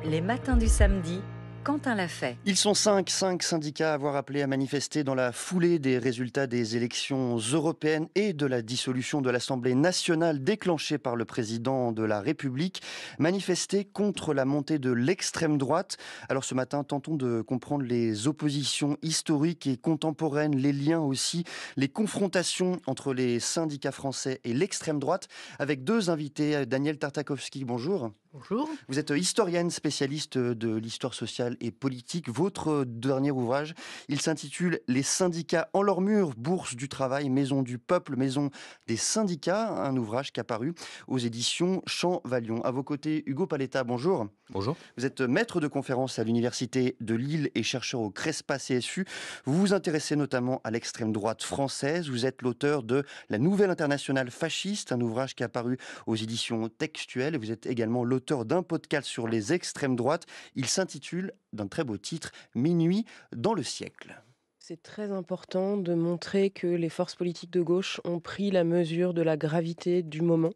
Les matins du samedi, Quentin l'a fait. Ils sont cinq syndicats à avoir appelé à manifester dans la foulée des résultats des élections européennes et de la dissolution de l'Assemblée nationale déclenchée par le président de la République. Manifester contre la montée de l'extrême droite. Alors ce matin, tentons de comprendre les oppositions historiques et contemporaines, les liens aussi, les confrontations entre les syndicats français et l'extrême droite avec deux invités. Daniel Tartakovsky, bonjour. Bonjour. Vous êtes historienne spécialiste de l'histoire sociale et politique. Votre dernier ouvrage, il s'intitule Les syndicats en leur mur, bourse du travail, maison du peuple, maison des syndicats. Un ouvrage qui a paru aux éditions Champ-Valion. À vos côtés, Hugo Paletta, bonjour. Bonjour. Vous êtes maître de conférence à l'Université de Lille et chercheur au CRESPA CSU. Vous vous intéressez notamment à l'extrême droite française. Vous êtes l'auteur de La Nouvelle Internationale fasciste, un ouvrage qui a paru aux éditions Textuelles. Et vous êtes également l'auteur d'un podcast sur les extrêmes droites. Il s'intitule, d'un très beau titre, Minuit dans le siècle. C'est très important de montrer que les forces politiques de gauche ont pris la mesure de la gravité du moment.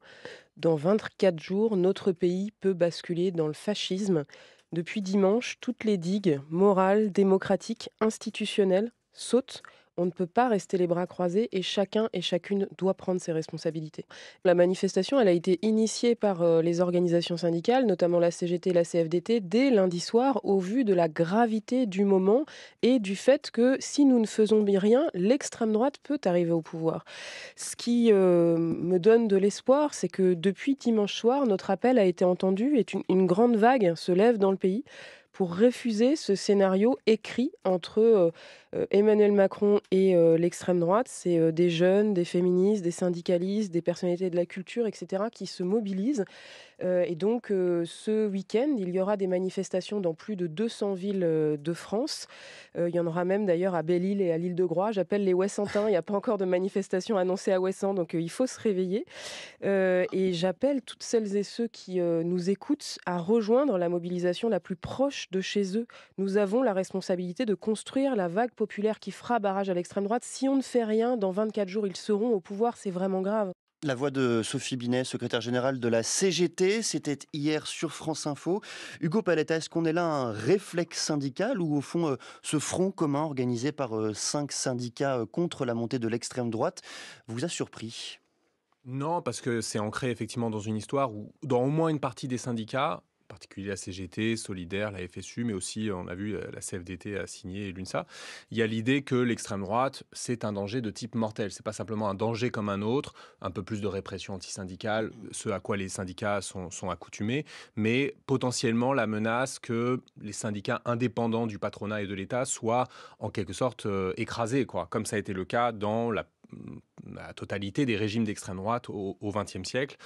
Dans 24 jours, notre pays peut basculer dans le fascisme. Depuis dimanche, toutes les digues morales, démocratiques, institutionnelles sautent. On ne peut pas rester les bras croisés et chacun et chacune doit prendre ses responsabilités. La manifestation, elle a été initiée par les organisations syndicales, notamment la CGT et la CFDT, dès lundi soir, au vu de la gravité du moment et du fait que si nous ne faisons rien, l'extrême droite peut arriver au pouvoir. Ce qui me donne de l'espoir, c'est que depuis dimanche soir, notre appel a été entendu et une grande vague se lève dans le pays pour refuser ce scénario écrit entre Emmanuel Macron et l'extrême droite. C'est des jeunes, des féministes, des syndicalistes, des personnalités de la culture, etc., qui se mobilisent. Et donc, ce week-end, il y aura des manifestations dans plus de 200 villes de France. Il y en aura même d'ailleurs à Belle-Île et à l'île de Groix. J'appelle les Ouessantins. Il n'y a pas encore de manifestation annoncée à Ouessant, donc il faut se réveiller. Et j'appelle toutes celles et ceux qui nous écoutent à rejoindre la mobilisation la plus proche de chez eux. Nous avons la responsabilité de construire la vague populaire qui fera barrage à l'extrême droite. Si on ne fait rien, dans 24 jours, ils seront au pouvoir. C'est vraiment grave. La voix de Sophie Binet, secrétaire générale de la CGT, c'était hier sur France Info. Hugo Paletta, est-ce qu'on est là un réflexe syndical ou au fond ce front commun organisé par 5 syndicats contre la montée de l'extrême droite vous a surpris? Non, parce que c'est ancré effectivement dans une histoire où, dans au moins une partie des syndicats, en particulier la CGT, Solidaire, la FSU, mais aussi, on a vu, la CFDT a signé et l'UNSA, il y a l'idée que l'extrême droite, c'est un danger de type mortel. C'est pas simplement un danger comme un autre, un peu plus de répression antisyndicale, ce à quoi les syndicats sont accoutumés, mais potentiellement la menace que les syndicats indépendants du patronat et de l'État soient en quelque sorte écrasés, quoi, comme ça a été le cas dans la totalité des régimes d'extrême droite au XXe siècle.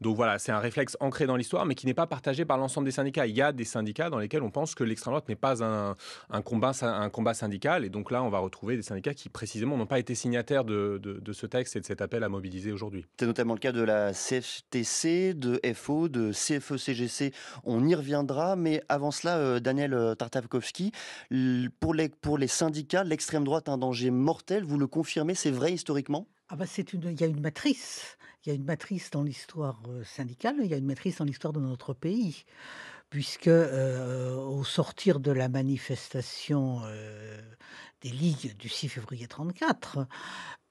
Donc voilà, c'est un réflexe ancré dans l'histoire, mais qui n'est pas partagé par l'ensemble des syndicats. Il y a des syndicats dans lesquels on pense que l'extrême droite n'est pas un combat syndical. Et donc là, on va retrouver des syndicats qui, précisément, n'ont pas été signataires de ce texte et de cet appel à mobiliser aujourd'hui. C'est notamment le cas de la CFTC, de FO, de CFE-CGC. On y reviendra, mais avant cela, Daniel Tartakovsky, pour les syndicats, l'extrême droite, un danger mortel, vous le confirmez, c'est vrai historiquement? Ah bah, il y a une matrice. Il y a une matrice dans l'histoire, syndicale, il y a une matrice dans l'histoire de notre pays. Puisque, au sortir de la manifestation, des ligues du 6 février 34,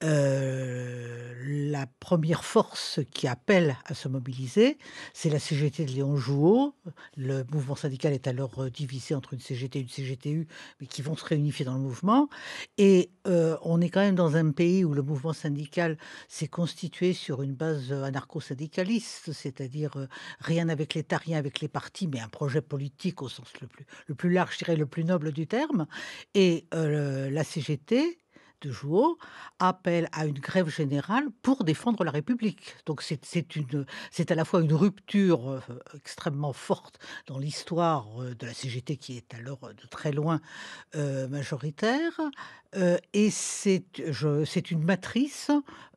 la première force qui appelle à se mobiliser, c'est la CGT de Léon Jouot. Le mouvement syndical est alors, divisé entre une CGT et une CGTU, mais qui vont se réunifier dans le mouvement et on est quand même dans un pays où le mouvement syndical s'est constitué sur une base, anarcho-syndicaliste, c'est-à-dire, rien avec l'État, rien avec les partis, mais un projet politique au sens le plus large, je dirais le plus noble du terme et la CGT de Jouot appelle à une grève générale pour défendre la République. Donc c'est à la fois une rupture, extrêmement forte dans l'histoire, de la CGT qui est alors, de très loin, majoritaire, et c'est une matrice,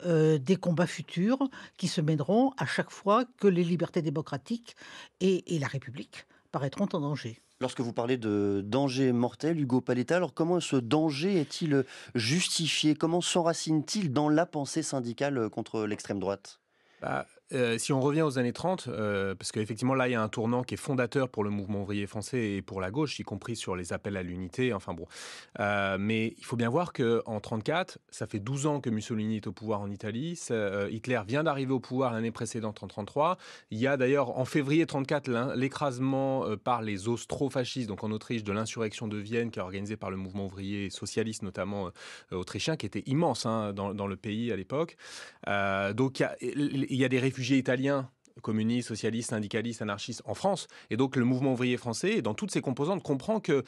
des combats futurs qui se mèneront à chaque fois que les libertés démocratiques et la République paraîtront en danger. Lorsque vous parlez de danger mortel, Hugo Paletta, alors comment ce danger est-il justifié? Comment s'enracine-t-il dans la pensée syndicale contre l'extrême droite? Bah, Si on revient aux années 30, parce qu'effectivement là, il y a un tournant qui est fondateur pour le mouvement ouvrier français et pour la gauche, y compris sur les appels à l'unité, enfin bon. Mais il faut bien voir qu'en 34, ça fait 12 ans que Mussolini est au pouvoir en Italie. Hitler vient d'arriver au pouvoir l'année précédente en 33. Il y a d'ailleurs en février 34 l'écrasement par les austrofascistes, donc en Autriche, de l'insurrection de Vienne qui est organisée par le mouvement ouvrier socialiste, notamment autrichien, qui était immense dans le pays à l'époque. Donc il y a des réfugiés italiens, communistes, socialistes, syndicalistes, anarchistes en France. Et donc le mouvement ouvrier français, dans toutes ses composantes, comprend que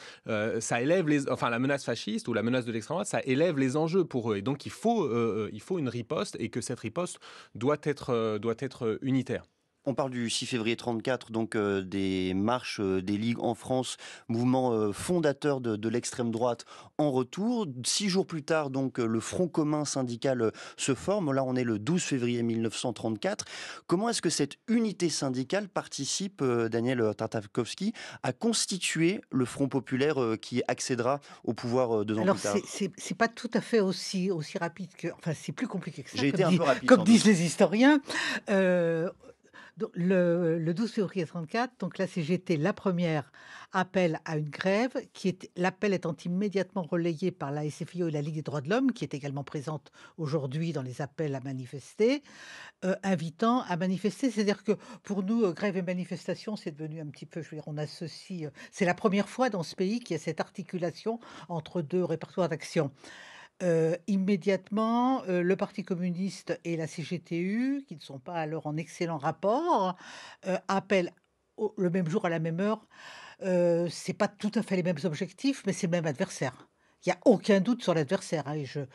ça élève la menace fasciste ou la menace de l'extrême droite, ça élève les enjeux pour eux. Et donc il faut une riposte et que cette riposte doit être unitaire. On parle du 6 février 34, donc des marches des ligues en France, mouvement fondateur de l'extrême droite en retour. 6 jours plus tard, donc le Front commun syndical se forme. Là, on est le 12 février 1934. Comment est-ce que cette unité syndicale participe, Daniel Tartakovsky, à constituer le Front populaire qui accédera au pouvoir 2 ans Alors, plus tard? c'est pas tout à fait aussi rapide que. Enfin, c'est plus compliqué que ça, J'ai été un peu rapide, comme sans disent doute. les historiens. Donc, le 12 février 34, donc la CGT, la première, appelle à une grève, l'appel étant immédiatement relayé par la SFIO et la Ligue des droits de l'homme, qui est également présente aujourd'hui dans les appels à manifester, invitant à manifester. C'est-à-dire que pour nous, grève et manifestation, c'est devenu un petit peu, je veux dire, on associe. C'est la première fois dans ce pays qu'il y a cette articulation entre deux répertoires d'action. Immédiatement, le Parti communiste et la CGTU, qui ne sont pas alors en excellent rapport, appellent le même jour à la même heure. C'est pas tout à fait les mêmes objectifs, mais c'est le même adversaire. Il n'y a aucun doute sur l'adversaire, hein, et je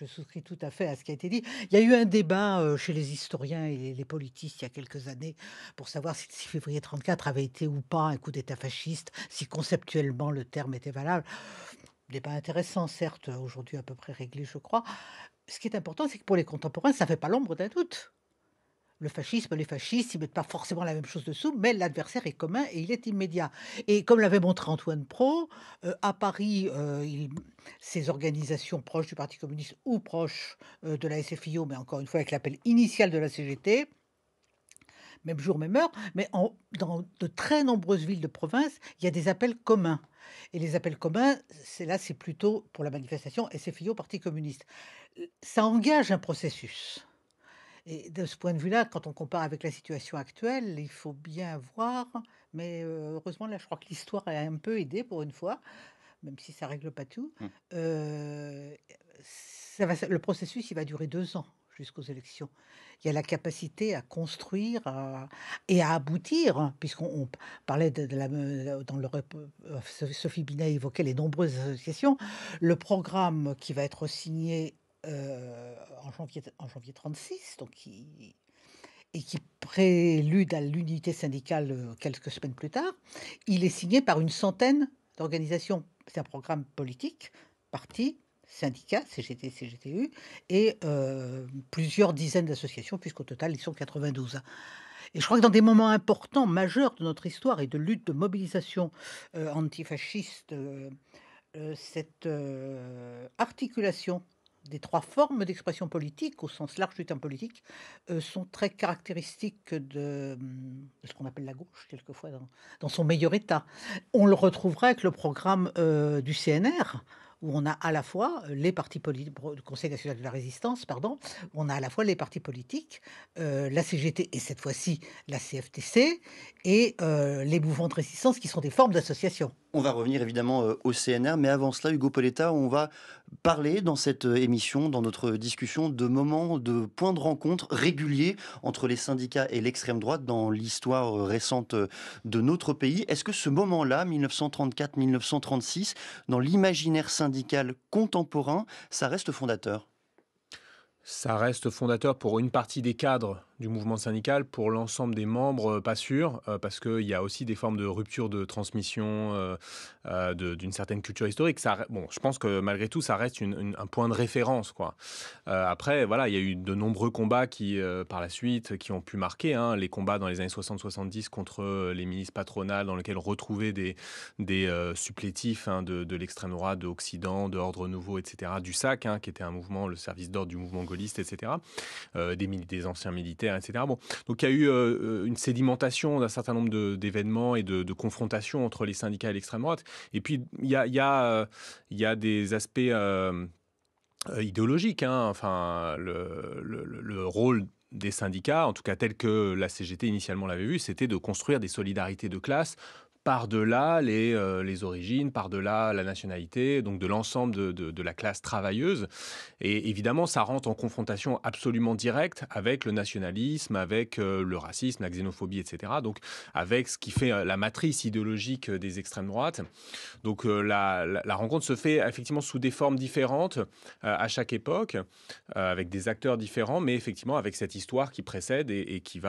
souscris tout à fait à ce qui a été dit. Il y a eu un débat chez les historiens et les politistes il y a quelques années pour savoir si le 6 février 34 avait été ou pas un coup d'État fasciste, si conceptuellement le terme était valable. Débat intéressant, certes, aujourd'hui à peu près réglé, je crois. Ce qui est important, c'est que pour les contemporains, ça ne fait pas l'ombre d'un doute. Le fascisme, les fascistes, ils ne mettent pas forcément la même chose dessous, mais l'adversaire est commun et il est immédiat. Et comme l'avait montré Antoine Pro, à Paris, ces organisations proches du Parti communiste ou proches de la SFIO, mais encore une fois avec l'appel initial de la CGT, même jour, même heure, mais dans de très nombreuses villes de province, il y a des appels communs. Et les appels communs, c'est plutôt pour la manifestation SFIO, Parti communiste. Ça engage un processus. Et de ce point de vue-là, quand on compare avec la situation actuelle, il faut bien voir, mais heureusement, là, je crois que l'histoire a un peu aidé pour une fois, même si ça ne règle pas tout. Mmh. Le processus, il va durer 2 ans jusqu'aux élections. Il y a la capacité à construire et à aboutir, hein, puisqu'on parlait Sophie Binet évoquait les nombreuses associations. Le programme qui va être signé en janvier 36, donc et qui prélude à l'unité syndicale quelques semaines plus tard, il est signé par une centaine d'organisations. C'est un programme politique, parti, syndicats, CGT, CGTU, et plusieurs dizaines d'associations, puisqu'au total, ils sont 92. Et je crois que dans des moments importants, majeurs de notre histoire et de lutte, de mobilisation antifasciste, cette articulation des 3 formes d'expression politique, au sens large du terme politique, sont très caractéristiques de ce qu'on appelle la gauche, quelquefois, dans son meilleur état. On le retrouvera avec le programme du CNR, où on a à la fois les partis politiques, le Conseil national de la résistance, pardon, où on a à la fois les partis politiques, la CGT et cette fois-ci la CFTC, et les mouvements de résistance qui sont des formes d'association. On va revenir évidemment au CNR, mais avant cela, Hugo Poletta, on va parler dans cette émission, dans notre discussion, de moments, de points de rencontre réguliers entre les syndicats et l'extrême droite dans l'histoire récente de notre pays. Est-ce que ce moment-là, 1934-1936, dans l'imaginaire syndical contemporain, ça reste fondateur ? Ça reste fondateur pour une partie des cadres du mouvement syndical, pour l'ensemble des membres, pas sûr, parce qu'il y a aussi des formes de rupture de transmission d'une certaine culture historique. Bon, je pense que malgré tout, ça reste un point de référence, quoi. Après, voilà, il y a eu de nombreux combats qui, par la suite, qui ont pu marquer, hein, les combats dans les années 60-70 contre les milices patronales, dans lesquelles on retrouvait des supplétifs, hein, de l'extrême droite, de Occident, de Ordre Nouveau, etc., du SAC, hein, qui était un mouvement, le service d'ordre du mouvement gaulliste, etc., des anciens militaires, militaire, etc. Bon, donc il y a eu une sédimentation d'un certain nombre d'événements et de confrontations entre les syndicats et l'extrême droite. Et puis il y a des aspects idéologiques, hein. Enfin, le rôle des syndicats, en tout cas tel que la CGT initialement l'avait vu, c'était de construire des solidarités de classe par-delà les origines, par-delà la nationalité, donc de l'ensemble de la classe travailleuse. Et évidemment, ça rentre en confrontation absolument directe avec le nationalisme, avec le racisme, la xénophobie, etc. Donc avec ce qui fait la matrice idéologique des extrêmes droites. Donc la rencontre se fait effectivement sous des formes différentes à chaque époque, avec des acteurs différents, mais effectivement avec cette histoire qui précède et qui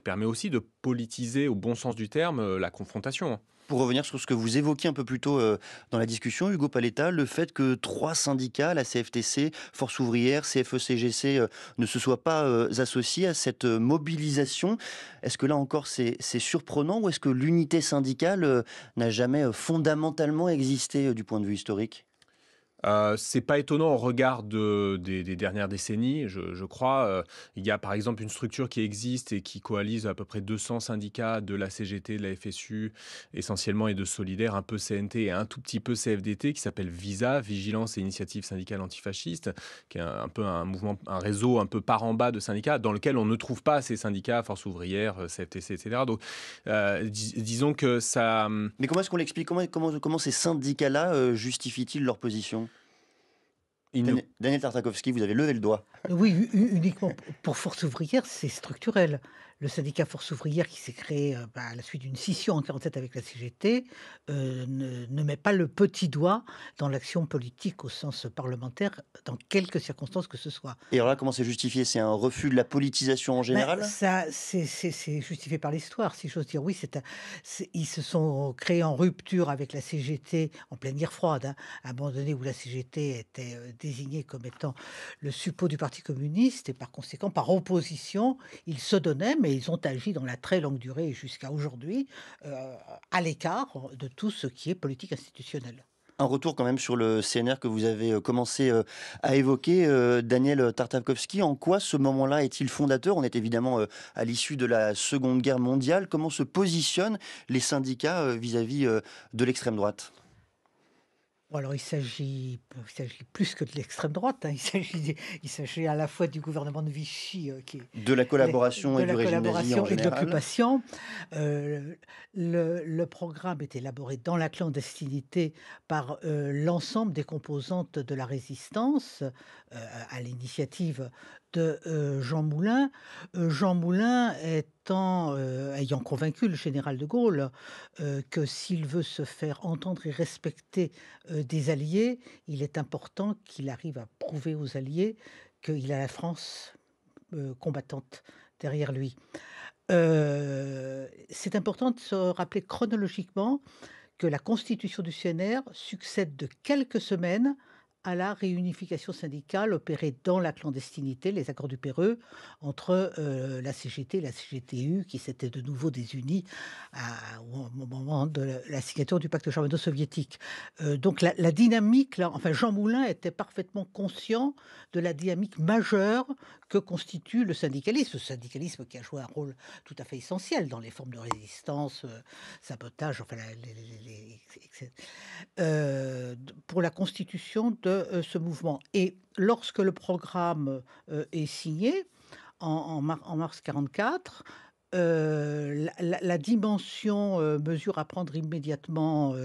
permet aussi de politiser au bon sens du terme la confrontation. Pour revenir sur ce que vous évoquiez un peu plus tôt dans la discussion, Hugo Paletta, le fait que 3 syndicats, la CFTC, Force ouvrière, CFE-CGC, ne se soient pas associés à cette mobilisation, est-ce que là encore c'est surprenant ou est-ce que l'unité syndicale n'a jamais fondamentalement existé du point de vue historique ? C'est pas étonnant au regard des dernières décennies, je crois. Il y a par exemple une structure qui existe et qui coalise à peu près 200 syndicats de la CGT, de la FSU essentiellement et de Solidaire, un peu CNT et un tout petit peu CFDT, qui s'appelle VISA, Vigilance et Initiative Syndicale Antifasciste, qui est un peu un mouvement, un réseau un peu par en bas de syndicats dans lequel on ne trouve pas ces syndicats, Force ouvrière, CFTC, etc. Donc disons que ça... Mais comment est-ce qu'on l'explique ? Comment ces syndicats-là justifient-ils leur position ? Daniel Tartakovsky, vous avez levé le doigt. Oui, uniquement pour Force ouvrière, c'est structurel. Le syndicat Force ouvrière qui s'est créé à la suite d'une scission en 1947 avec la CGT ne met pas le petit doigt dans l'action politique au sens parlementaire dans quelques circonstances que ce soit. Et alors là, comment c'est justifié ? C'est un refus de la politisation en général ? Ça, c'est justifié par l'histoire, si j'ose dire. Oui, ils se sont créés en rupture avec la CGT en pleine guerre froide, hein, à un moment donné où la CGT était désignée comme étant le suppôt du Parti communiste et par conséquent, par opposition, ils se donnaient, mais ils ont agi dans la très longue durée jusqu'à aujourd'hui à l'écart de tout ce qui est politique institutionnelle. Un retour quand même sur le CNR que vous avez commencé à évoquer, Daniel Tartakovsky. En quoi ce moment-là est-il fondateur ? On est évidemment à l'issue de la Seconde Guerre mondiale. Comment se positionnent les syndicats vis-à-vis de l'extrême droite ? Alors, il s'agit plus que de l'extrême droite, hein. Il s'agit à la fois du gouvernement de Vichy, de la collaboration et du régime nazi en et de général. l'occupation. Le programme est élaboré dans la clandestinité par l'ensemble des composantes de la résistance, à l'initiative de Jean Moulin. Jean Moulin ayant convaincu le général de Gaulle que s'il veut se faire entendre et respecter des alliés, il est important qu'il arrive à prouver aux alliés qu'il a la France combattante derrière lui. C'est important de se rappeler chronologiquement que la constitution du CNR succède de quelques semaines à la réunification syndicale opérée dans la clandestinité, les accords du Péreux, entre la CGT et la CGTU, qui s'étaient de nouveau désunis au moment de la signature du pacte germano-soviétique. Donc la dynamique, là, enfin Jean Moulin était parfaitement conscient de la dynamique majeure que constitue le syndicalisme qui a joué un rôle tout à fait essentiel dans les formes de résistance, sabotage, enfin pour la constitution de ce mouvement. Et lorsque le programme est signé en mars 1944, la dimension mesure à prendre immédiatement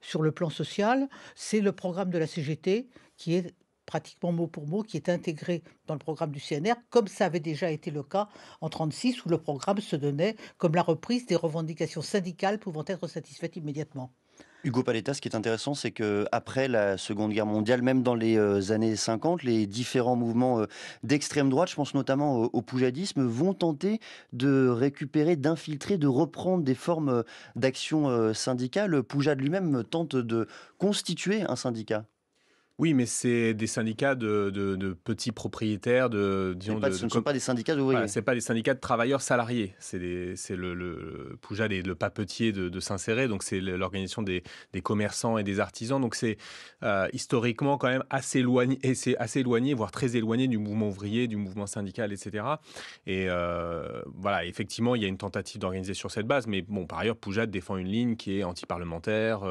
sur le plan social, c'est le programme de la CGT qui est pratiquement mot pour mot, qui est intégré dans le programme du CNR, comme ça avait déjà été le cas en 1936, où le programme se donnait comme la reprise des revendications syndicales pouvant être satisfaites immédiatement. Hugo Paletta, ce qui est intéressant, c'est qu'après la Seconde Guerre mondiale, même dans les années 50, les différents mouvements d'extrême droite, je pense notamment au poujadisme, vont tenter de récupérer, d'infiltrer, de reprendre des formes d'action syndicale. Poujade lui-même tente de constituer un syndicat. Oui, mais c'est des syndicats de petits propriétaires, Ce ne sont pas des syndicats Voilà, d'ouvriers. c'est pas des syndicats de travailleurs salariés. C'est le Poujade et le papetier de Saint-Céré, donc c'est l'organisation des commerçants et des artisans. Donc c'est historiquement quand même assez éloigné, et c'est assez éloigné, voire très éloigné du mouvement ouvrier, du mouvement syndical, etc. Et voilà, effectivement, il y a une tentative d'organiser sur cette base, mais bon, par ailleurs, Poujade défend une ligne qui est anti-parlementaire,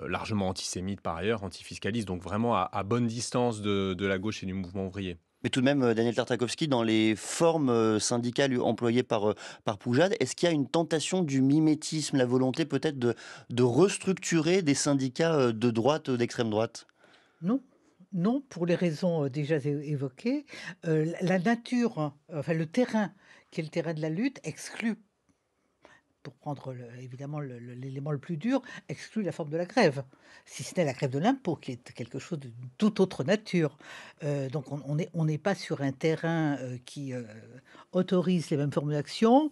largement antisémite par ailleurs, antifiscaliste, donc vraiment à bonne distance de la gauche et du mouvement ouvrier. Mais tout de même, Daniel Tartakovsky, dans les formes syndicales employées par Poujade, est-ce qu'il y a une tentation du mimétisme, la volonté peut-être de restructurer des syndicats de droite, d'extrême droite? Non, non, pour les raisons déjà évoquées. La nature, enfin le terrain, qui est le terrain de la lutte, exclut, pour prendre évidemment l'élément le plus dur, exclut la forme de la grève, si ce n'est la grève de l'impôt, qui est quelque chose de toute autre nature. Donc on n'est pas sur un terrain qui autorise les mêmes formes d'action.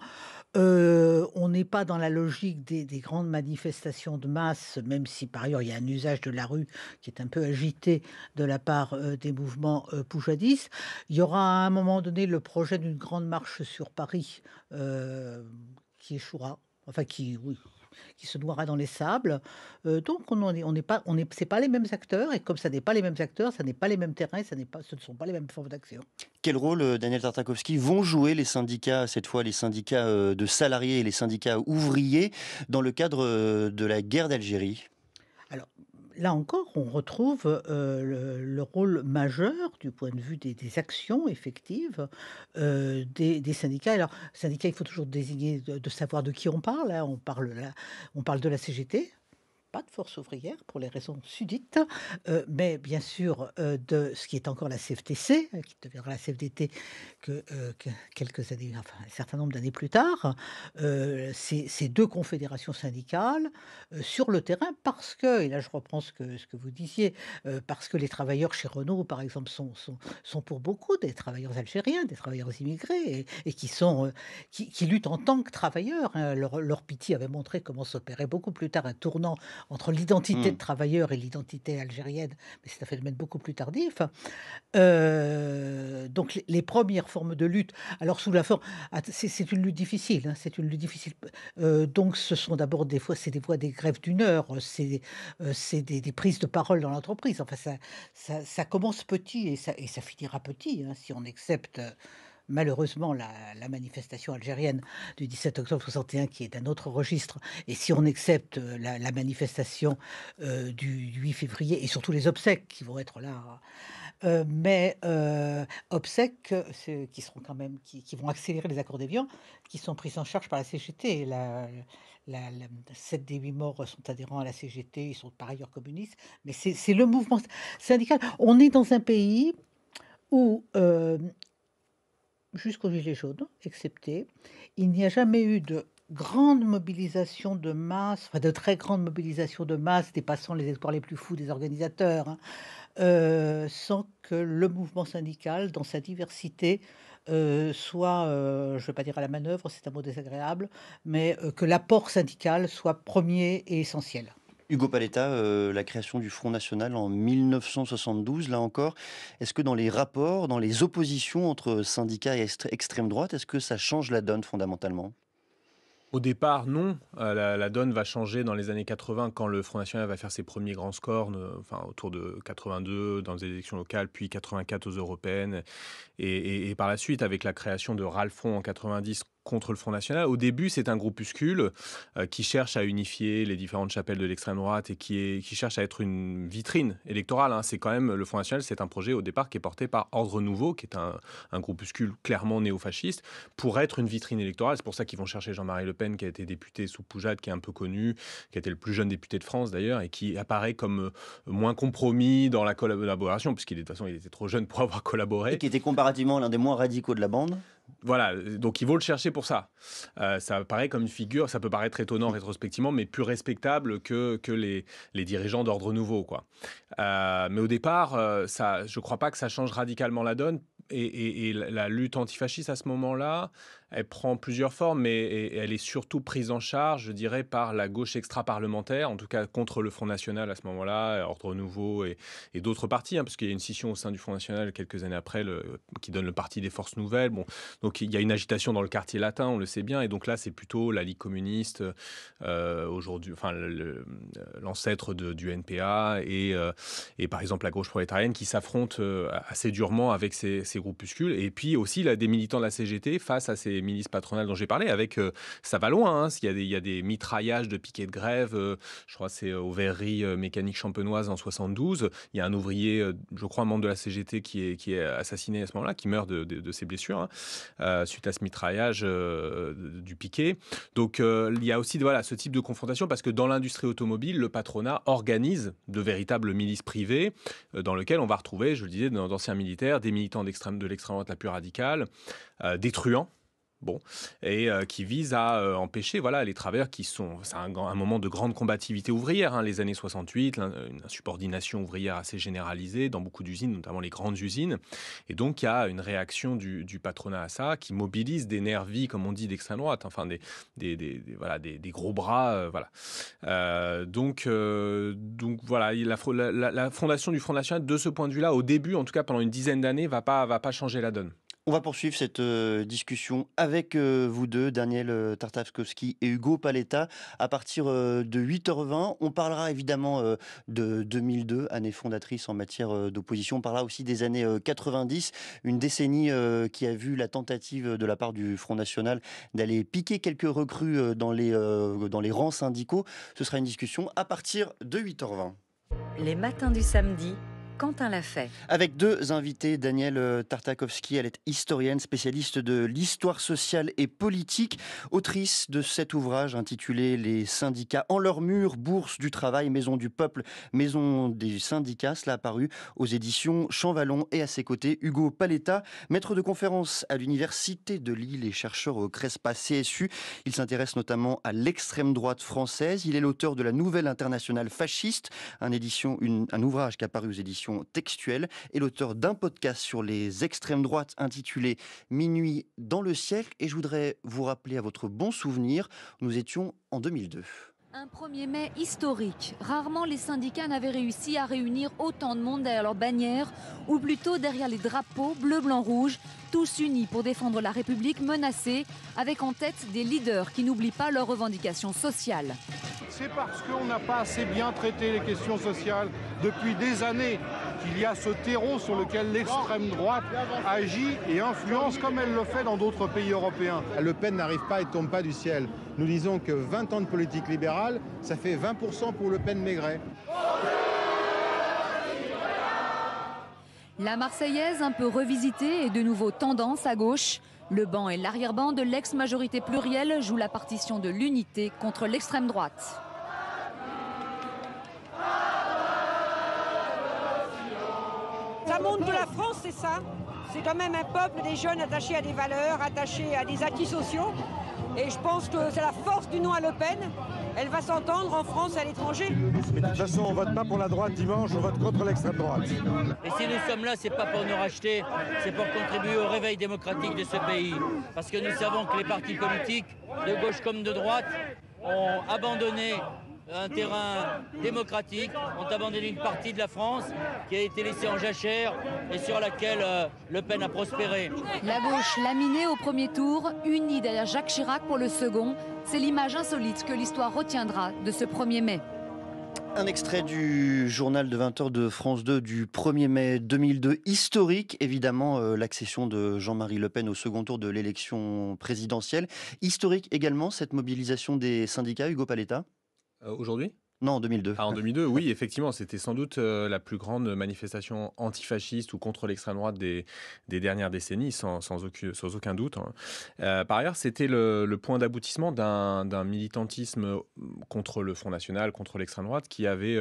On n'est pas dans la logique des grandes manifestations de masse, même si par ailleurs il y a un usage de la rue qui est un peu agité de la part des mouvements poujadistes. Il y aura à un moment donné le projet d'une grande marche sur Paris qui échouera, enfin oui, qui se noiera dans les sables. Donc c'est pas les mêmes acteurs, et comme ça n'est pas les mêmes acteurs, ça n'est pas les mêmes terrains, ce ne sont pas les mêmes formes d'action. Quel rôle, Daniel Tartakovsky, vont jouer les syndicats, cette fois les syndicats de salariés et les syndicats ouvriers, dans le cadre de la guerre d'Algérie? Alors, là encore, on retrouve le rôle majeur du point de vue des actions effectives des syndicats. Alors, syndicats, il faut toujours désigner, de savoir de qui on parle, hein. On parle de la CGT, pas de force ouvrière pour les raisons sudites, mais bien sûr de ce qui est encore la CFTC, qui deviendra la CFDT que quelques années, enfin un certain nombre d'années plus tard. Ces deux confédérations syndicales sur le terrain, parce que, et là je reprends ce que vous disiez, parce que les travailleurs chez Renault, par exemple, sont pour beaucoup des travailleurs algériens, des travailleurs immigrés, et qui luttent en tant que travailleurs, hein. Leur Piti avait montré comment s'opérait beaucoup plus tard un tournant entre l'identité de travailleur et l'identité algérienne, mais c'est un phénomène beaucoup plus tardif. Donc les premières formes de lutte, alors sous la forme, c'est une lutte difficile, hein, c'est une lutte difficile. Donc ce sont d'abord des fois des grèves d'une heure, c'est des prises de parole dans l'entreprise. Enfin ça commence petit et ça finira petit, hein, si on accepte malheureusement la manifestation algérienne du 17 octobre 61, qui est d'un autre registre, et si on accepte la manifestation du 8 février, et surtout les obsèques qui vont être là, mais obsèques qui seront quand même, qui vont accélérer les accords d'Évian, qui sont pris en charge par la CGT. 7 des 8 morts sont adhérents à la CGT, ils sont par ailleurs communistes, mais c'est le mouvement syndical. On est dans un pays où jusqu'aux Gilets jaunes, excepté, il n'y a jamais eu de grande mobilisation de masse, enfin de très grande mobilisation de masse, dépassant les espoirs les plus fous des organisateurs, hein, sans que le mouvement syndical, dans sa diversité, soit, je ne vais pas dire à la manœuvre, c'est un mot désagréable, mais que l'apport syndical soit premier et essentiel. Hugo Paletta, la création du Front National en 1972, là encore, est-ce que dans les rapports, dans les oppositions entre syndicats et extrême droite, est-ce que ça change la donne fondamentalement? Au départ, non. La donne va changer dans les années 80 quand le Front National va faire ses premiers grands scores, enfin, autour de 82 dans les élections locales, puis 84 aux européennes. Et par la suite, avec la création de Ralph Front en 90 contre le Front National, au début, c'est un groupuscule qui cherche à unifier les différentes chapelles de l'extrême droite et qui cherche à être une vitrine électorale, hein. C'est quand même, le Front National, c'est un projet au départ qui est porté par Ordre Nouveau, qui est un groupuscule clairement néofasciste, pour être une vitrine électorale. C'est pour ça qu'ils vont chercher Jean-Marie Le Pen, qui a été député sous Poujade, qui est un peu connu, qui a été le plus jeune député de France d'ailleurs, et qui apparaît comme moins compromis dans la collaboration, puisqu'il de toute façon, il était trop jeune pour avoir collaboré. Et qui était comparativement l'un des moins radicaux de la bande. Voilà, donc ils vont le chercher pour ça. Ça paraît comme une figure, ça peut paraître étonnant rétrospectivement, mais plus respectable que les dirigeants d'Ordre Nouveau, quoi. Mais au départ, je ne crois pas que ça change radicalement la donne. Et la lutte antifasciste à ce moment-là, Elle prend plusieurs formes, mais elle est surtout prise en charge, je dirais, par la gauche extra-parlementaire, en tout cas contre le Front National à ce moment-là, Ordre Nouveau et d'autres partis, parce qu'il y a une scission au sein du Front National quelques années après qui donne le Parti des Forces Nouvelles. Bon, donc il y a une agitation dans le quartier latin, on le sait bien, et donc là c'est plutôt la Ligue communiste, aujourd'hui, enfin l'ancêtre du NPA et par exemple la gauche prolétarienne qui s'affrontent assez durement avec ces groupuscules. Et puis aussi des militants de la CGT face à ces milices patronales dont j'ai parlé, avec ça va loin, il y a des mitraillages de piquets de grève, je crois que c'est aux verreries mécaniques champenoises en 72. Il y a un ouvrier, je crois un membre de la CGT qui est assassiné à ce moment-là, qui meurt de ses blessures suite à ce mitraillage du piquet. Donc il y a aussi ce type de confrontation, parce que dans l'industrie automobile, le patronat organise de véritables milices privées dans lesquelles on va retrouver, je le disais, d'anciens militaires, des militants de l'extrême droite la plus radicale, des truands. Bon, et qui vise à empêcher les travailleurs c'est un moment de grande combativité ouvrière, les années 68, une insubordination ouvrière assez généralisée dans beaucoup d'usines, notamment les grandes usines. Et donc, il y a une réaction du patronat à ça qui mobilise des nervis, comme on dit, d'extrême droite, enfin des gros bras. Donc voilà, la fondation du Front National, de ce point de vue-là, au début, en tout cas pendant une dizaine d'années, va pas changer la donne. On va poursuivre cette discussion avec vous deux, Daniel Tartakovsky et Hugo Paletta, à partir de 8h20. On parlera évidemment de 2002, année fondatrice en matière d'opposition. On parlera aussi des années 90, une décennie qui a vu la tentative de la part du Front National d'aller piquer quelques recrues dans les rangs syndicaux. Ce sera une discussion à partir de 8h20. Les matins du samedi, Quentin l'a fait. Avec deux invités, Daniel Tartakovsky, elle est historienne, spécialiste de l'histoire sociale et politique, autrice de cet ouvrage intitulé « Les syndicats en leur mur, bourse du travail, maison du peuple, maison des syndicats ». Cela a paru aux éditions Champvallon. Et à ses côtés, Hugo Paletta, maître de conférence à l'Université de Lille et chercheur au CRESPA CSU. Il s'intéresse notamment à l'extrême droite française. Il est l'auteur de la Nouvelle Internationale fasciste, un ouvrage qui a paru aux éditions Textuelle, et l'auteur d'un podcast sur les extrêmes droites intitulé Minuit dans le siècle. Et je voudrais vous rappeler à votre bon souvenir, nous étions en 2002. Un 1er mai historique. Rarement les syndicats n'avaient réussi à réunir autant de monde derrière leur bannière, ou plutôt derrière les drapeaux bleu, blanc, rouge, tous unis pour défendre la République menacée, avec en tête des leaders qui n'oublient pas leurs revendications sociales. C'est parce qu'on n'a pas assez bien traité les questions sociales depuis des années qu'il y a ce terreau sur lequel l'extrême droite agit et influence comme elle le fait dans d'autres pays européens. Le Pen n'arrive pas et ne tombe pas du ciel. Nous disons que 20 ans de politique libérale, ça fait 20% pour Le Pen-Maigret. La Marseillaise, un peu revisitée et de nouveau tendance à gauche. Le banc et l'arrière-banc de l'ex-majorité plurielle jouent la partition de l'unité contre l'extrême droite. Ça montre de la France, c'est ça. C'est quand même un peuple, des jeunes attachés à des valeurs, attachés à des acquis sociaux. Et je pense que c'est la force du nom à Le Pen. Elle va s'entendre en France et à l'étranger. Mais de toute façon, on ne vote pas pour la droite dimanche, on vote contre l'extrême droite. Et si nous sommes là, c'est pas pour nous racheter, c'est pour contribuer au réveil démocratique de ce pays. Parce que nous savons que les partis politiques, de gauche comme de droite, ont abandonné un terrain démocratique, ont abandonné une partie de la France qui a été laissée en jachère et sur laquelle Le Pen a prospéré. La gauche laminée au premier tour, unie derrière Jacques Chirac pour le second, c'est l'image insolite que l'histoire retiendra de ce 1er mai. Un extrait du journal de 20h de France 2 du 1er mai 2002, historique, évidemment, l'accession de Jean-Marie Le Pen au second tour de l'élection présidentielle. Historique également, cette mobilisation des syndicats, Hugo Paletta. Aujourd'hui ? Non, en 2002. En 2002, oui, effectivement, c'était sans doute la plus grande manifestation antifasciste ou contre l'extrême droite des dernières décennies, sans aucun doute. Par ailleurs, c'était le point d'aboutissement d'un militantisme contre le Front National, contre l'extrême droite, qui avait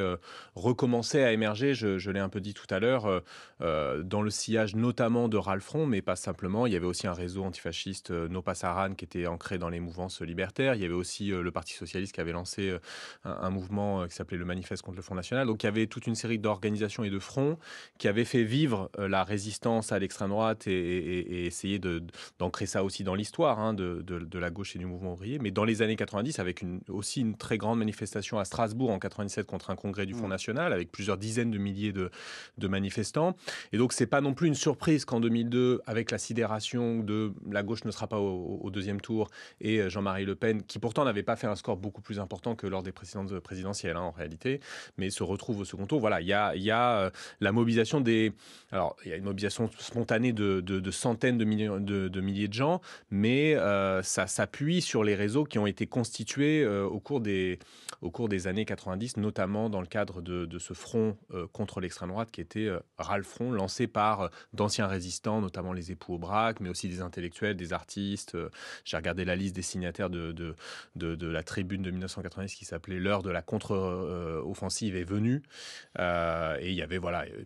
recommencé à émerger, je l'ai un peu dit tout à l'heure, dans le sillage notamment de Ralph Front, mais pas simplement. Il y avait aussi un réseau antifasciste, No Pasaran, qui était ancré dans les mouvances libertaires. Il y avait aussi le Parti socialiste qui avait lancé un mouvement mouvement qui s'appelait le Manifeste contre le Front National. Donc il y avait toute une série d'organisations et de fronts qui avaient fait vivre la résistance à l'extrême droite et essayer d'ancrer ça aussi dans l'histoire hein, de la gauche et du mouvement ouvrier. Mais dans les années 90, avec aussi une très grande manifestation à Strasbourg en 97 contre un congrès du Front National, avec plusieurs dizaines de milliers de manifestants. Et donc c'est pas non plus une surprise qu'en 2002, avec la sidération de la gauche ne sera pas au deuxième tour et Jean-Marie Le Pen, qui pourtant n'avait pas fait un score beaucoup plus important que lors des précédentes présidentielles, hein, en réalité, mais se retrouve au second tour. Voilà, il y a la mobilisation Alors, il y a une mobilisation spontanée de centaines de milliers de gens, mais ça s'appuie sur les réseaux qui ont été constitués au cours des années 90, notamment dans le cadre de ce front contre l'extrême droite qui était Ralph Front, lancé par d'anciens résistants, notamment les époux Aubrac, mais aussi des intellectuels, des artistes. J'ai regardé la liste des signataires de la tribune de 1990 qui s'appelait L'heure de la contre-offensive est venue. Et il y avait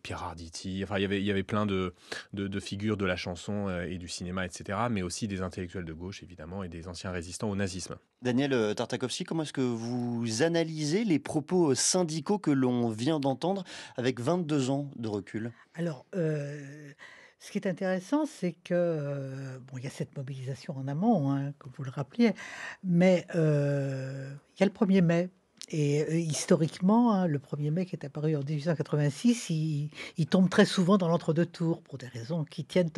Pierre Arditi, enfin il y avait plein de figures de la chanson et du cinéma, etc., mais aussi des intellectuels de gauche, évidemment, et des anciens résistants au nazisme. Daniel Tartakovsky, comment est-ce que vous analysez les propos syndicaux que l'on vient d'entendre avec 22 ans de recul? Alors, ce qui est intéressant, c'est que, il y a cette mobilisation en amont, hein, comme vous le rappeliez, mais il y a le 1er mai. Et historiquement, hein, le 1er mai qui est apparu en 1886, il tombe très souvent dans l'entre-deux tours pour des raisons qui tiennent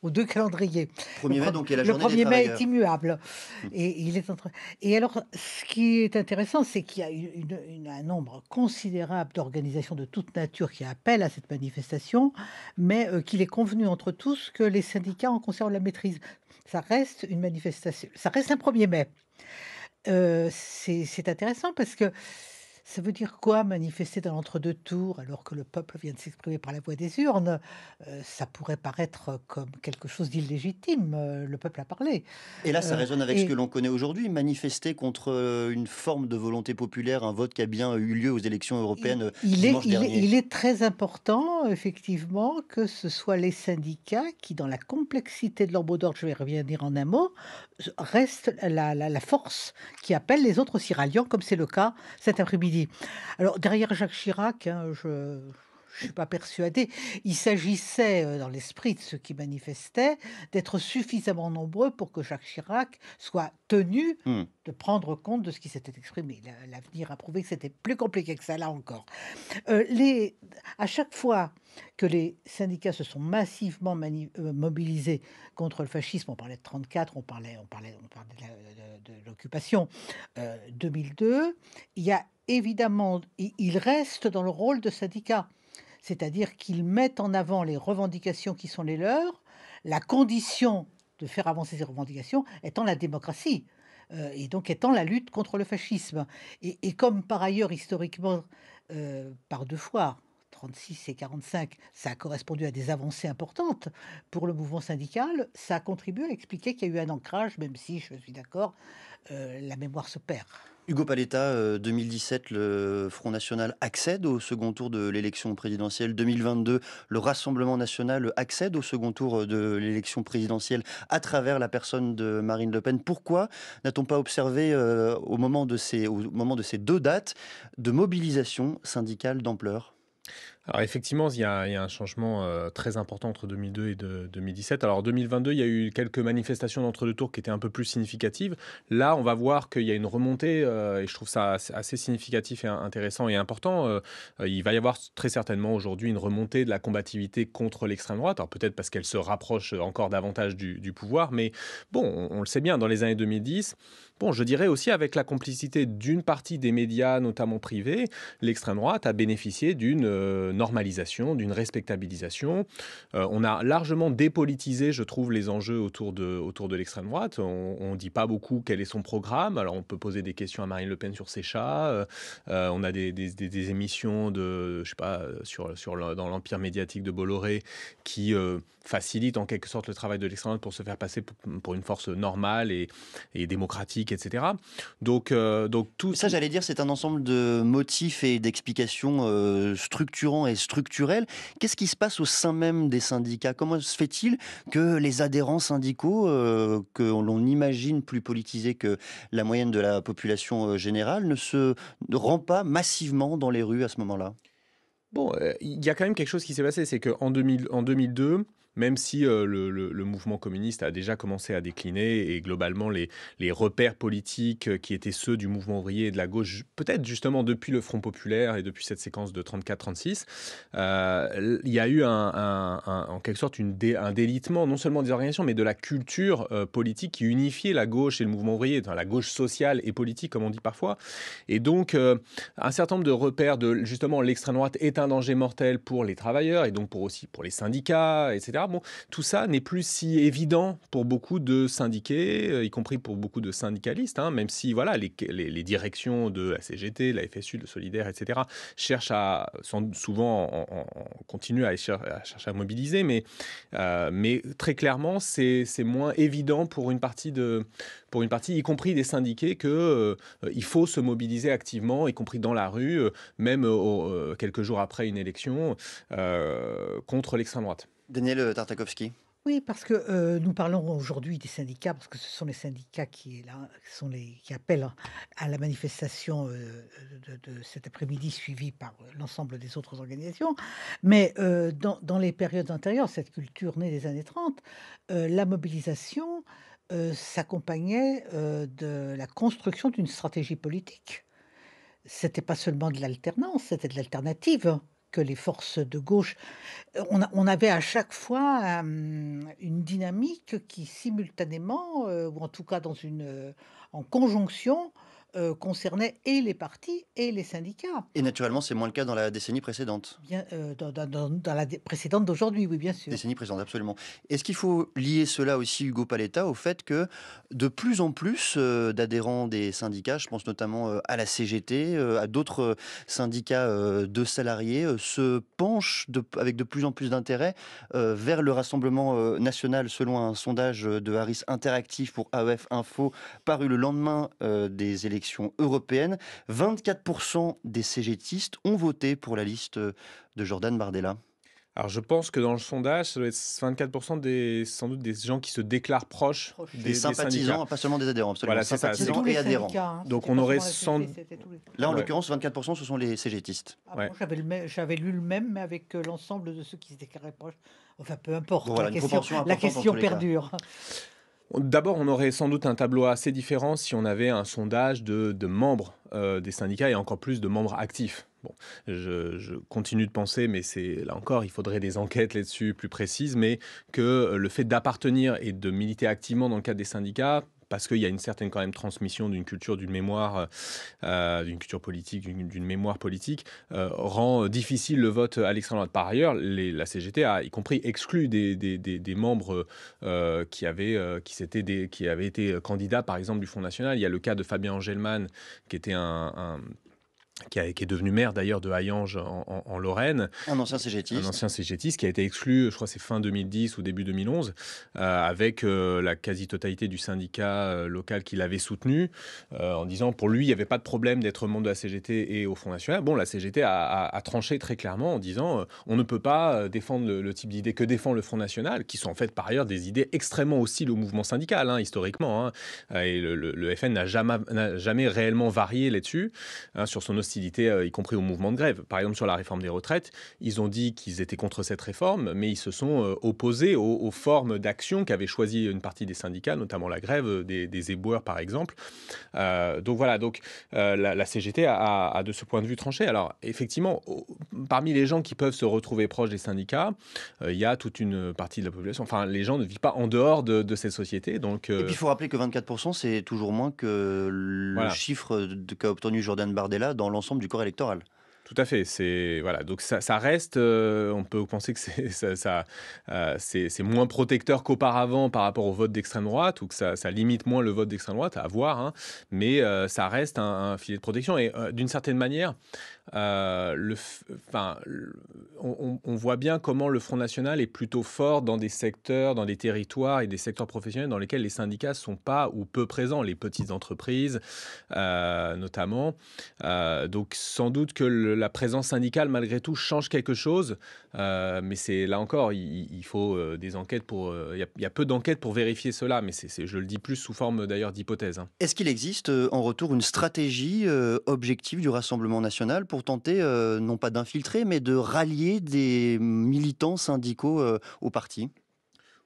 aux deux calendriers. 1er mai, donc, est la le journée des 1er mai travailleurs. est immuable. Et il est Et alors, ce qui est intéressant, c'est qu'il y a un nombre considérable d'organisations de toute nature qui appellent à cette manifestation, mais qu'il est convenu entre tous que les syndicats en conservent la maîtrise. Ça reste une manifestation, ça reste un 1er mai. C'est intéressant parce que ça veut dire quoi manifester dans l'entre-deux tours alors que le peuple vient de s'exprimer par la voie des urnes? Ça pourrait paraître comme quelque chose d'illégitime. Le peuple a parlé. Et là, ça résonne avec et- ce que l'on connaît aujourd'hui, manifester contre une forme de volonté populaire, un vote qui a bien eu lieu aux élections européennes dimanche dernier. Il est très important, effectivement, que ce soit les syndicats qui, dans la complexité de leur mot d'ordre, je vais revenir en un mot, restent la force qui appelle les autres aussi ralliants, comme c'est le cas cet après-midi. Alors, derrière Jacques Chirac, hein, je ne suis pas persuadée, il s'agissait, dans l'esprit de ceux qui manifestaient, d'être suffisamment nombreux pour que Jacques Chirac soit tenu de prendre compte de ce qui s'était exprimé. L'avenir a prouvé que c'était plus compliqué que ça, là encore. À chaque fois que les syndicats se sont massivement mobilisés contre le fascisme, on parlait de 34, on parlait de l'occupation 2002, il y a évidemment, ils restent dans le rôle de syndicats, c'est-à-dire qu'ils mettent en avant les revendications qui sont les leurs, la condition de faire avancer ces revendications étant la démocratie, et donc étant la lutte contre le fascisme. Et comme par ailleurs, historiquement, par deux fois, 36 et 45, ça a correspondu à des avancées importantes pour le mouvement syndical, ça a contribué à expliquer qu'il y a eu un ancrage, même si, je suis d'accord, la mémoire se perd. Hugo Paletta, 2017, le Front National accède au second tour de l'élection présidentielle. 2022, le Rassemblement National accède au second tour de l'élection présidentielle à travers la personne de Marine Le Pen. Pourquoi n'a-t-on pas observé au moment de ces deux dates de mobilisation syndicale d'ampleur ? Alors effectivement, il y a un changement très important entre 2002 et 2017. Alors en 2022, il y a eu quelques manifestations d'entre-deux tours qui étaient un peu plus significatives. Là, on va voir qu'il y a une remontée et je trouve ça assez significatif et intéressant et important. Il va y avoir très certainement aujourd'hui une remontée de la combativité contre l'extrême droite. Alors peut-être parce qu'elle se rapproche encore davantage du pouvoir, mais bon, on le sait bien, dans les années 2010, bon, je dirais aussi avec la complicité d'une partie des médias, notamment privés, l'extrême droite a bénéficié d'une normalisation, d'une respectabilisation. On a largement dépolitisé, je trouve, les enjeux autour de l'extrême droite. On ne dit pas beaucoup quel est son programme. Alors, on peut poser des questions à Marine Le Pen sur ses chats. On a des émissions de, je sais pas, dans l'empire médiatique de Bolloré qui facilitent en quelque sorte le travail de l'extrême droite pour se faire passer pour une force normale et démocratique, etc. Donc tout ça, j'allais dire, c'est un ensemble de motifs et d'explications structurantes récurrent et structurel. Qu'est-ce qui se passe au sein même des syndicats? Comment se fait-il que les adhérents syndicaux, que l'on imagine plus politisés que la moyenne de la population générale, ne se rendent pas massivement dans les rues à ce moment-là? Bon, il y a quand même quelque chose qui s'est passé, c'est qu'en 2002, même si le mouvement communiste a déjà commencé à décliner et globalement les repères politiques qui étaient ceux du mouvement ouvrier et de la gauche, peut-être justement depuis le Front populaire et depuis cette séquence de 34-36, il y a eu en quelque sorte un délitement non seulement des organisations, mais de la culture politique qui unifiait la gauche et le mouvement ouvrier, enfin, la gauche sociale et politique, comme on dit parfois. Et donc, un certain nombre de repères de justement l'extrême droite est un danger mortel pour les travailleurs et donc aussi pour les syndicats, etc. Bon, tout ça n'est plus si évident pour beaucoup de syndiqués, y compris pour beaucoup de syndicalistes, hein, même si voilà, les directions de la CGT, la FSU, le Solidaire, etc., cherchent souvent continuent à chercher à mobiliser, mais très clairement, c'est moins évident pour une partie, y compris des syndiqués, qu'il faut se mobiliser activement, y compris dans la rue, même quelques jours après une élection, contre l'extrême droite. Daniel Tartakovsky. Oui, parce que nous parlons aujourd'hui des syndicats, parce que ce sont les syndicats qui appellent à la manifestation de cet après-midi, suivie par l'ensemble des autres organisations. Mais dans les périodes antérieures, cette culture née des années 30, la mobilisation s'accompagnait de la construction d'une stratégie politique. C'était pas seulement de l'alternance, c'était de l'alternative que les forces de gauche. On avait à chaque fois une dynamique qui simultanément, ou en tout cas en conjonction, concernait et les partis et les syndicats. Et naturellement, c'est moins le cas dans la décennie précédente. Bien, dans la précédente d'aujourd'hui, oui, bien sûr. Décennie précédente, absolument. Est-ce qu'il faut lier cela aussi, Hugo Paletta, au fait que de plus en plus d'adhérents des syndicats, je pense notamment à la CGT, à d'autres syndicats de salariés, se penchent avec de plus en plus d'intérêt vers le Rassemblement national, selon un sondage de Harris Interactive pour AEF Info, paru le lendemain des élections européennes. 24% des CGTistes ont voté pour la liste de Jordan Bardella. Alors, je pense que dans le sondage, ça doit être 24% sans doute des gens qui se déclarent proches des sympathisants, pas seulement des adhérents, absolument. Voilà, sympathisants et adhérents. Hein. Donc, on aurait 100... Là, en l'occurrence, 24%, ce sont les CGTistes. Ah bon, j'avais lu le même, mais avec l'ensemble de ceux qui se déclaraient proches. Enfin, peu importe, bon, voilà, la question perdure. D'abord, on aurait sans doute un tableau assez différent si on avait un sondage de membres des syndicats et encore plus de membres actifs. Bon, je continue de penser, mais là encore, il faudrait des enquêtes là-dessus plus précises, mais que le fait d'appartenir et de militer activement dans le cadre des syndicats, parce qu'il y a une certaine quand même transmission d'une culture, d'une mémoire, d'une culture politique, d'une mémoire politique, rend difficile le vote à l'extrême droite. Par ailleurs, la CGT a y compris exclu des membres qui avaient été candidats, par exemple, du Front National. Il y a le cas de Fabien Engelmann, qui était qui est devenu maire d'ailleurs de Hayange en Lorraine. Un ancien CGTiste. Un ancien CGTiste qui a été exclu, je crois que c'est fin 2010 ou début 2011, avec la quasi-totalité du syndicat local qui l'avait soutenu, en disant pour lui, il n'y avait pas de problème d'être membre de la CGT et au Front National. Bon, la CGT a tranché très clairement en disant on ne peut pas défendre le type d'idées que défend le Front National, qui sont en fait par ailleurs des idées extrêmement hostiles au mouvement syndical, hein, historiquement. Hein, et le FN n'a jamais réellement varié là-dessus, hein, sur son hostilité, y compris au mouvement de grève. Par exemple, sur la réforme des retraites, ils ont dit qu'ils étaient contre cette réforme, mais ils se sont opposés aux formes d'action qu'avaient choisi une partie des syndicats, notamment la grève des éboueurs, par exemple. Donc voilà, la CGT a de ce point de vue tranché. Alors, effectivement, parmi les gens qui peuvent se retrouver proches des syndicats, il y a toute une partie de la population. Enfin, les gens ne vivent pas en dehors de cette société. Donc, Et puis, il faut rappeler que 24%, c'est toujours moins que le chiffre qu'a obtenu Jordan Bardella dans l'ensemble du corps électoral. Tout à fait. Voilà. Donc ça reste. On peut penser que c'est moins protecteur qu'auparavant par rapport au vote d'extrême droite, ou que ça limite moins le vote d'extrême droite, à voir. Hein. Mais ça reste un filet de protection. Et d'une certaine manière, on voit bien comment le Front National est plutôt fort dans des secteurs, dans des territoires et des secteurs professionnels dans lesquels les syndicats ne sont pas ou peu présents, les petites entreprises notamment. Donc sans doute que la présence syndicale, malgré tout, change quelque chose. Mais c'est là encore, il faut des enquêtes pour. Il y a peu d'enquêtes pour vérifier cela, mais je le dis plus sous forme d'ailleurs d'hypothèse. Hein. Est-ce qu'il existe en retour une stratégie objective du Rassemblement national pour tenter, non pas d'infiltrer, mais de rallier des militants syndicaux au parti ?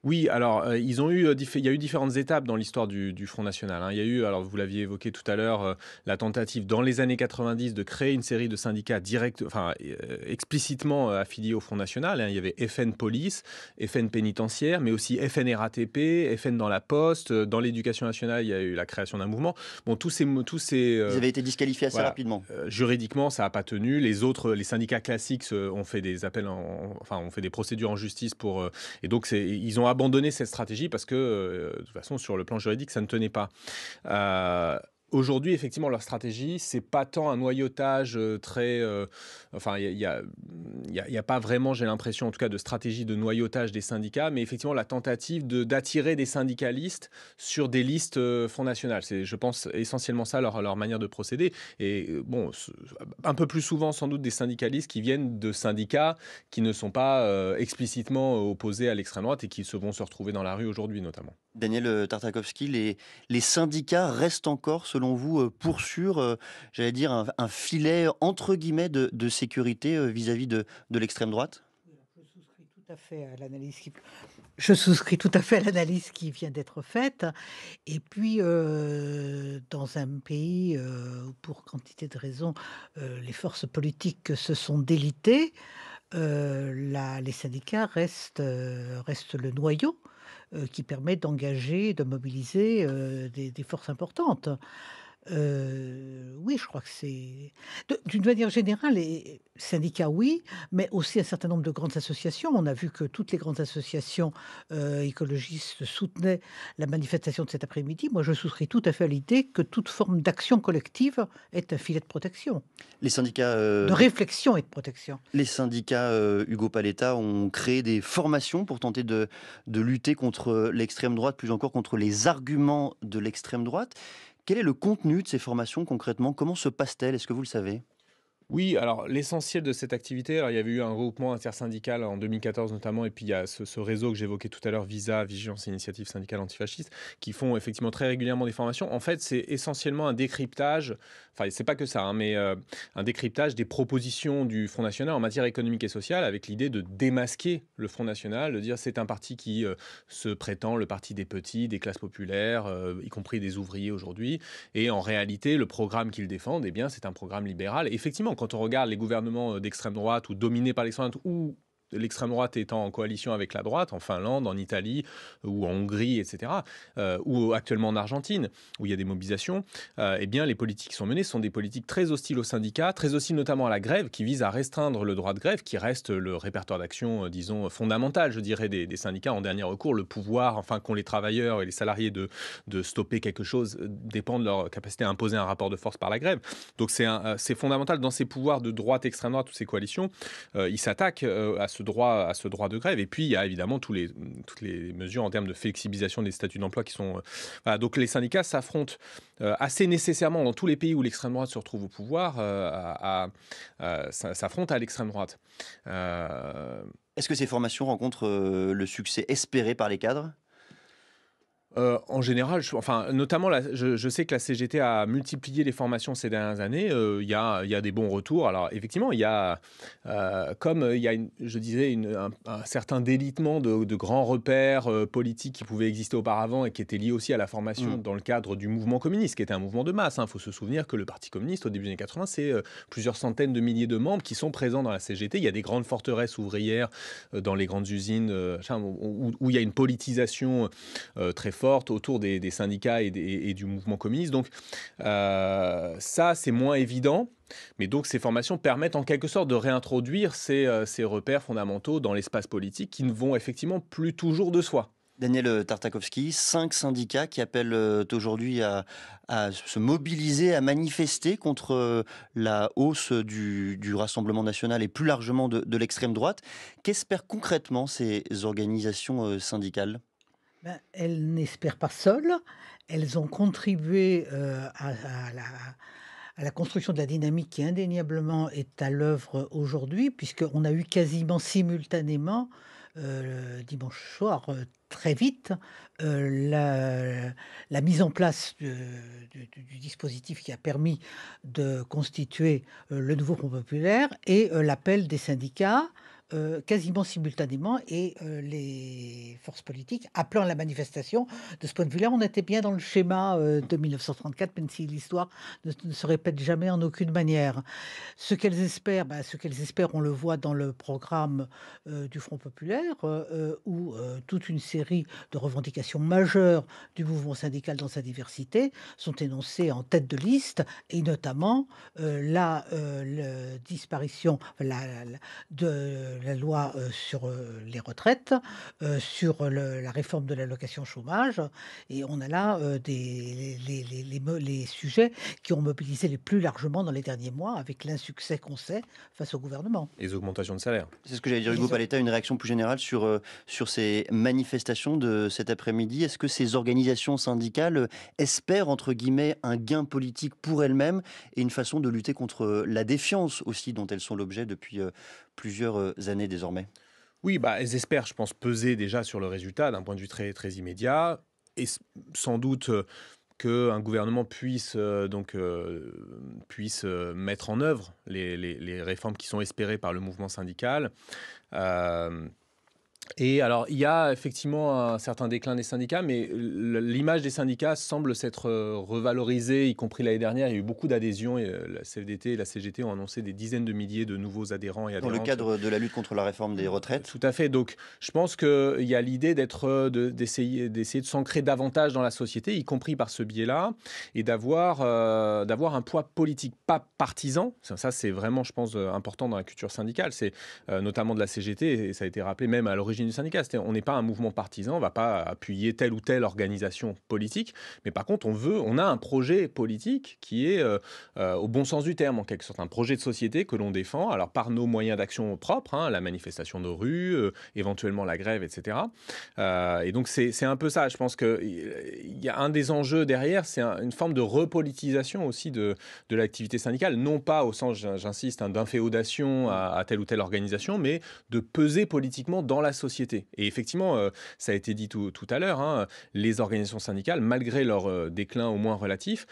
Oui, alors il y a eu différentes étapes dans l'histoire du Front National. Hein. Il y a eu, alors vous l'aviez évoqué tout à l'heure, la tentative dans les années 90 de créer une série de syndicats explicitement affiliés au Front National. Hein. Il y avait FN Police, FN Pénitentiaire, mais aussi FN RATP, FN dans la Poste. Dans l'Éducation nationale, il y a eu la création d'un mouvement. Bon, tous ces Ils avaient été disqualifiés assez voilà. rapidement. Juridiquement, ça n'a pas tenu. Les syndicats classiques ont fait des appels, ont fait des procédures en justice pour. Et donc, ils ont abandonné cette stratégie parce que, de toute façon, sur le plan juridique, ça ne tenait pas. Aujourd'hui, effectivement, leur stratégie, c'est pas tant un noyautage très... il y a pas vraiment, j'ai l'impression, en tout cas, de stratégie de noyautage des syndicats, mais effectivement, la tentative d'attirer des syndicalistes sur des listes Front National. C'est, je pense, essentiellement ça, leur manière de procéder. Et bon, un peu plus souvent, sans doute, des syndicalistes qui viennent de syndicats qui ne sont pas explicitement opposés à l'extrême droite et qui vont se retrouver dans la rue aujourd'hui, notamment. Daniel Tartakovsky, les syndicats restent encore, selon vous, pour sûr, j'allais dire, un filet, entre guillemets, de sécurité vis-à-vis de l'extrême droite ? Je souscris tout à fait à l'analyse qui vient d'être faite. Et puis, dans un pays où, pour quantité de raisons, les forces politiques se sont délitées, les syndicats restent le noyau qui permet d'engager, de mobiliser des forces importantes. Oui, je crois que c'est... D'une manière générale, les syndicats, oui, mais aussi un certain nombre de grandes associations. On a vu que toutes les grandes associations écologistes soutenaient la manifestation de cet après-midi. Moi, je souscris tout à fait à l'idée que toute forme d'action collective est un filet de protection. Les syndicats... de réflexion et de protection. Les syndicats Hugo Paletta ont créé des formations pour tenter de lutter contre l'extrême droite, plus encore contre les arguments de l'extrême droite. Quel est le contenu de ces formations concrètement ? Comment se passe-t-elle ? Est-ce que vous le savez ? Oui, alors l'essentiel de cette activité, alors, il y avait eu un regroupement intersyndical en 2014 notamment, et puis il y a ce réseau que j'évoquais tout à l'heure, VISA, Vigilance Initiative Syndicale Antifasciste, qui font effectivement très régulièrement des formations. En fait, c'est essentiellement un décryptage, enfin c'est pas que ça, hein, mais un décryptage des propositions du Front National en matière économique et sociale, avec l'idée de démasquer le Front National, de dire c'est un parti qui se prétend le parti des petits, des classes populaires, y compris des ouvriers aujourd'hui, et en réalité, le programme qu'ils défendent, eh bien, c'est un programme libéral. Et effectivement, quand on regarde les gouvernements d'extrême droite ou dominés par l'extrême droite ou l'extrême droite étant en coalition avec la droite, en Finlande, en Italie ou en Hongrie, etc., ou actuellement en Argentine, où il y a des mobilisations, eh bien, les politiques qui sont menées sont des politiques très hostiles aux syndicats, très hostiles notamment à la grève, qui visent à restreindre le droit de grève, qui reste le répertoire d'action, disons, fondamental, je dirais, des syndicats. En dernier recours, le pouvoir, enfin, qu'ont les travailleurs et les salariés de stopper quelque chose dépend de leur capacité à imposer un rapport de force par la grève. Donc, c'est fondamental dans ces pouvoirs de droite, extrême droite, toutes ces coalitions. Ils s'attaquent à ce droit de grève. Et puis, il y a évidemment toutes les mesures en termes de flexibilisation des statuts d'emploi qui sont... Voilà. Donc, les syndicats s'affrontent assez nécessairement dans tous les pays où l'extrême droite se retrouve au pouvoir, s'affrontent à l'extrême droite. Est-ce que ces formations rencontrent le succès espéré par les cadres ? En général, notamment, je sais que la CGT a multiplié les formations ces dernières années. Il y a des bons retours. Alors, effectivement, il y a, comme il y a, un certain délitement de grands repères politiques qui pouvaient exister auparavant et qui étaient liés aussi à la formation dans le cadre du mouvement communiste, qui était un mouvement de masse. Il faut se souvenir que le Parti communiste, au début des années 80, c'est plusieurs centaines de milliers de membres qui sont présents dans la CGT. Il y a des grandes forteresses ouvrières dans les grandes usines où il y a une politisation très forte autour des syndicats et du mouvement communiste. Donc ça, c'est moins évident. Mais donc ces formations permettent en quelque sorte de réintroduire ces repères fondamentaux dans l'espace politique qui ne vont effectivement plus toujours de soi. Daniel Tartakovsky, 5 syndicats qui appellent aujourd'hui à se mobiliser, à manifester contre la hausse du Rassemblement national et plus largement de l'extrême droite. Qu'espèrent concrètement ces organisations syndicales ? Elles n'espèrent pas seules. Elles ont contribué à la construction de la dynamique qui indéniablement est à l'œuvre aujourd'hui, puisqu'on a eu quasiment simultanément, dimanche soir, très vite, la mise en place du dispositif qui a permis de constituer le nouveau Front populaire et l'appel des syndicats quasiment simultanément et les forces politiques appelant à la manifestation. De ce point de vue-là, on était bien dans le schéma de 1934, même si l'histoire ne se répète jamais en aucune manière. Ce qu'elles espèrent, on le voit dans le programme du Front populaire, où toute une série de revendications majeures du mouvement syndical dans sa diversité sont énoncées en tête de liste, et notamment la disparition de la loi sur les retraites, sur la réforme de l'allocation chômage, et on a là les sujets qui ont mobilisé les plus largement dans les derniers mois, avec l'insuccès qu'on sait face au gouvernement. Les augmentations de salaire. C'est ce que j'allais dire, Hugo Paletta, une réaction plus générale sur ces manifestations de cet après-midi. Est-ce que ces organisations syndicales espèrent, entre guillemets, un gain politique pour elles-mêmes et une façon de lutter contre la défiance aussi dont elles sont l'objet depuis plusieurs années désormais? Oui, elles espèrent, je pense, peser déjà sur le résultat d'un point de vue très, très immédiat, et sans doute qu'un gouvernement puisse mettre en œuvre les réformes qui sont espérées par le mouvement syndical. Et alors, il y a effectivement un certain déclin des syndicats, mais l'image des syndicats semble s'être revalorisée, y compris l'année dernière. Il y a eu beaucoup d'adhésions, et la CFDT et la CGT ont annoncé des dizaines de milliers de nouveaux adhérents et adhérentes. Dans le cadre de la lutte contre la réforme des retraites. Tout à fait. Donc, je pense qu'il y a l'idée d'essayer de s'ancrer davantage dans la société, y compris par ce biais-là, et d'avoir un poids politique, pas partisan. Ça, c'est vraiment, je pense, important dans la culture syndicale. C'est notamment de la CGT, et ça a été rappelé même à l'origine du syndicat. On n'est pas un mouvement partisan, on ne va pas appuyer telle ou telle organisation politique, mais par contre, on a un projet politique qui est, au bon sens du terme, en quelque sorte, un projet de société que l'on défend, alors par nos moyens d'action propres, la manifestation de rue, éventuellement la grève, etc. Et donc, c'est un peu ça. Je pense qu'il y a un des enjeux derrière, c'est une forme de repolitisation aussi de l'activité syndicale, non pas au sens, j'insiste, d'inféodation à telle ou telle organisation, mais de peser politiquement dans la société. Et effectivement, ça a été dit tout à l'heure, les organisations syndicales, malgré leur déclin au moins relatif,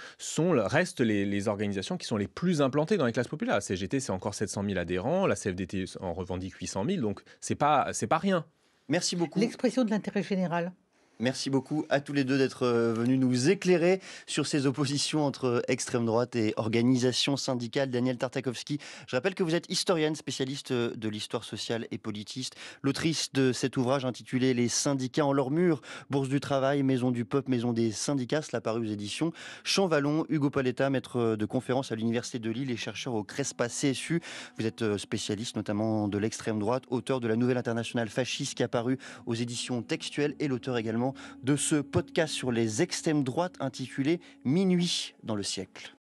restent les organisations qui sont les plus implantées dans les classes populaires. La CGT, c'est encore 700 000 adhérents, la CFDT en revendique 800 000, donc c'est pas rien. Merci beaucoup. L'expression de l'intérêt général. Merci beaucoup à tous les deux d'être venus nous éclairer sur ces oppositions entre extrême droite et organisations syndicales. Daniel Tartakovsky, je rappelle que vous êtes historienne, spécialiste de l'histoire sociale et politiste, l'autrice de cet ouvrage intitulé « Les syndicats en leur mur », Bourse du travail, Maison du peuple, Maison des syndicats, cela paru aux éditions Champvallon. Hugo Paletta, maître de conférence à l'Université de Lille et chercheur au CRESPA CSU. Vous êtes spécialiste notamment de l'extrême droite, auteur de la Nouvelle Internationale fasciste qui a paru aux éditions Textuelles et l'auteur également de ce podcast sur les extrêmes droites intitulé Minuit dans le siècle.